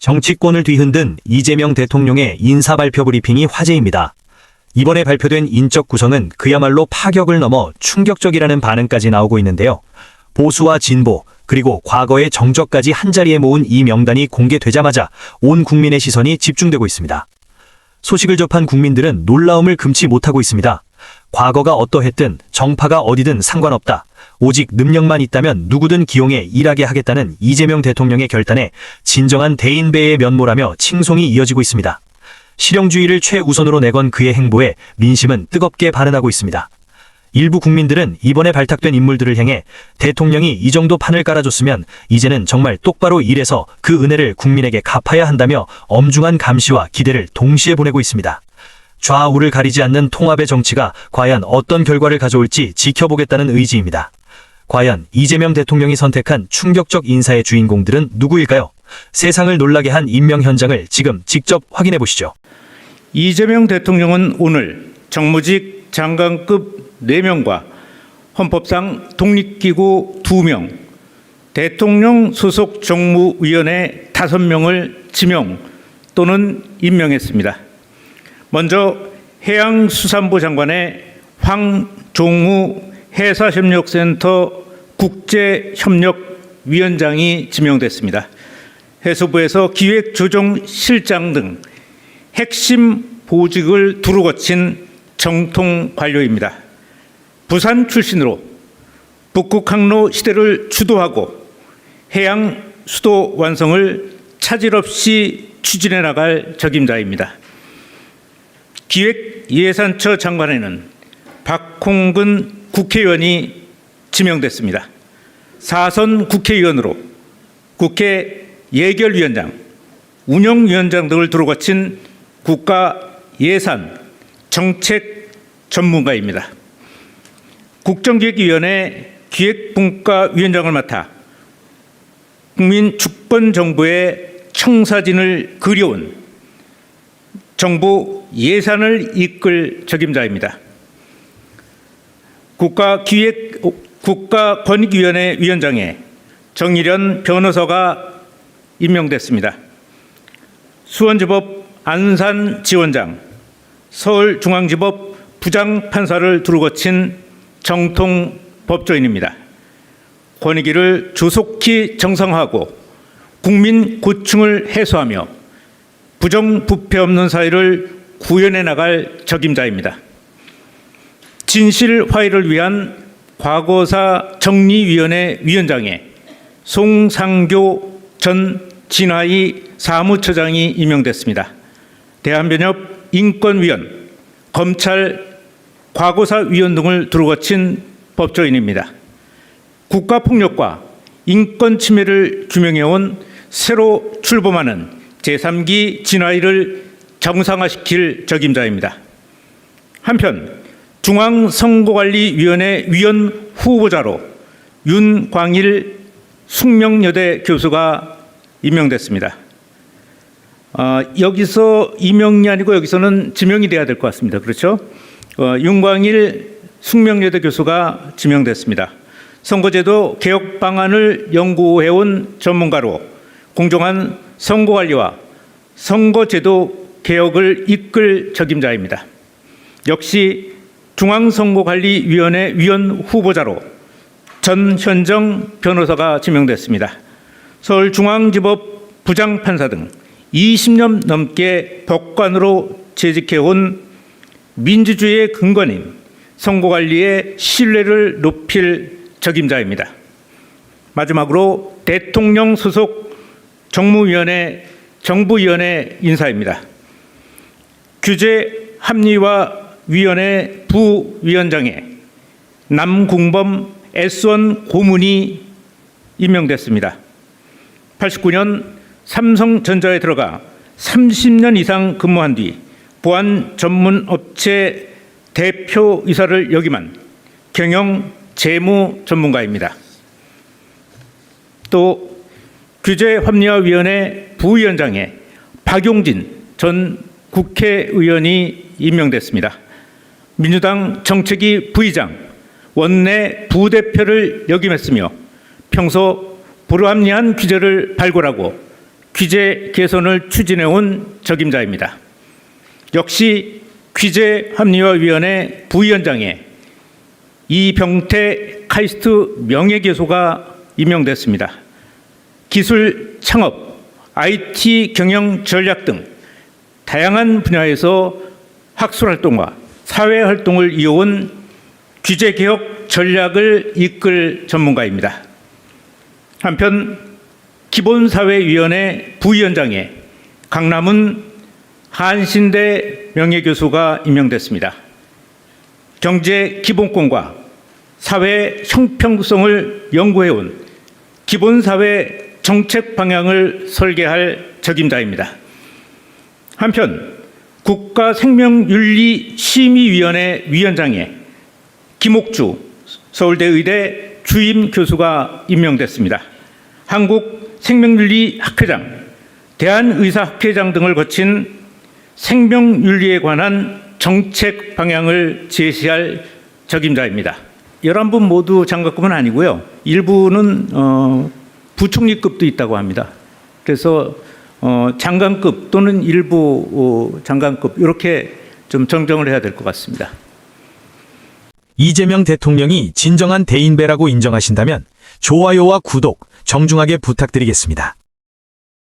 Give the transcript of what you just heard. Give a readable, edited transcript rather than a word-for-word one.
정치권을 뒤흔든 이재명 대통령의 인사 발표 브리핑이 화제입니다. 이번에 발표된 인적 구성은 그야말로 파격을 넘어 충격적이라는 반응까지 나오고 있는데요. 보수와 진보, 그리고 과거의 정적까지 한자리에 모은 이 명단이 공개되자마자 온 국민의 시선이 집중되고 있습니다. 소식을 접한 국민들은 놀라움을 금치 못하고 있습니다. 과거가 어떠했든 정파가 어디든 상관없다. 오직 능력만 있다면 누구든 기용해 일하게 하겠다는 이재명 대통령의 결단에 진정한 대인배의 면모라며 칭송이 이어지고 있습니다. 실용주의를 최우선으로 내건 그의 행보에 민심은 뜨겁게 반응하고 있습니다. 일부 국민들은 이번에 발탁된 인물들을 향해 대통령이 이 정도 판을 깔아줬으면 이제는 정말 똑바로 일해서 그 은혜를 국민에게 갚아야 한다며 엄중한 감시와 기대를 동시에 보내고 있습니다. 좌우를 가리지 않는 통합의 정치가 과연 어떤 결과를 가져올지 지켜보겠다는 의지입니다. 과연 이재명 대통령이 선택한 충격적 인사의 주인공들은 누구일까요? 세상을 놀라게 한 임명 현장을 지금 직접 확인해 보시죠. 이재명 대통령은 오늘 정무직 장관급 4명과 헌법상 독립기구 2명, 대통령 소속 정무위원회 5명을 지명 또는 임명했습니다. 먼저 해양수산부 장관의 황종우 해사협력센터 국제협력위원장이 지명됐습니다. 해수부에서 기획조정실장 등 핵심 보직을 두루 거친 정통 관료입니다. 부산 출신으로 북극 항로 시대를 주도하고 해양 수도 완성을 차질 없이 추진해 나갈 적임자입니다. 기획예산처 장관에는 박홍근 국회의원이 지명됐습니다. 4선 국회의원으로 국회 예결위원장, 운영위원장 등을 두루 거친 국가예산 정책 전문가입니다. 국정기획위원회 기획분과위원장을 맡아 국민주권정부의 청사진을 그려온 정부 예산을 이끌 적임자입니다. 국가권익위원회 위원장에 정일현 변호사가 임명됐습니다. 수원지법 안산지원장, 서울중앙지법 부장판사를 두루 거친 정통 법조인입니다. 권익위를 조속히 정상화하고 국민 고충을 해소하며 부정부패 없는 사회를 구현해 나갈 적임자입니다. 진실 화해를 위한 과거사 정리위원회 위원장에 송상교 전 진화위 사무처장이 임명됐습니다. 대한변협 인권위원, 검찰 과거사위원 등을 두루 거친 법조인입니다. 국가폭력과 인권침해를 규명해온 새로 출범하는 제3기 진화위를 정상화시킬 적임자입니다. 한편 중앙선거관리위원회 위원 후보자로 윤광일 숙명여대 교수가 임명됐습니다. 여기서 임명이 아니고 여기서는 지명이 돼야 될 것 같습니다. 그렇죠? 윤광일 숙명여대 교수가 지명됐습니다. 선거제도 개혁 방안을 연구해온 전문가로 공정한 선거관리와 선거제도 개혁을 이끌 적임자입니다. 역시 중앙선거관리위원회 위원 후보자로 전현정 변호사가 지명됐습니다. 서울중앙지법 부장판사 등 20년 넘게 법관으로 재직해온 민주주의의 근간인 선거관리의 신뢰를 높일 적임자입니다. 마지막으로 대통령 소속 정무위원회 정부위원회 인사입니다. 규제합리화위원회 부위원장에 남궁범 S1 고문이 임명됐습니다. 89년 삼성전자에 들어가 30년 이상 근무한 뒤 보안 전문 업체 대표이사를 역임한 경영 재무 전문가입니다. 또 규제합리화위원회 부위원장에 박용진 전 국회의원이 임명됐습니다. 민주당 정책위 부의장, 원내 부대표를 역임했으며 평소 불합리한 규제를 발굴하고 규제 개선을 추진해온 적임자입니다. 역시 규제합리화위원회 부위원장에 이병태 카이스트 명예교수가 임명됐습니다. 기술 창업, IT 경영 전략 등 다양한 분야에서 학술활동과 사회활동을 이어온 규제개혁 전략을 이끌 전문가입니다. 한편 기본사회위원회 부위원장에 강남은 한신대 명예교수가 임명됐습니다. 경제 기본권과 사회 형평성을 연구해온 기본사회 정책 방향을 설계할 적임자입니다. 한편 국가생명윤리심의위원회 위원장에 김옥주 서울대 의대 주임 교수가 임명됐습니다. 한국생명윤리학회장, 대한의사학회장 등을 거친 생명윤리에 관한 정책 방향을 제시할 적임자입니다. 11분 모두 장관급은 아니고요. 일부는 부총리급도 있다고 합니다. 그래서 장관급 또는 일부 장관급 이렇게 좀 정정을 해야 될 것 같습니다. 이재명 대통령이 진정한 대인배라고 인정하신다면 좋아요와 구독 정중하게 부탁드리겠습니다.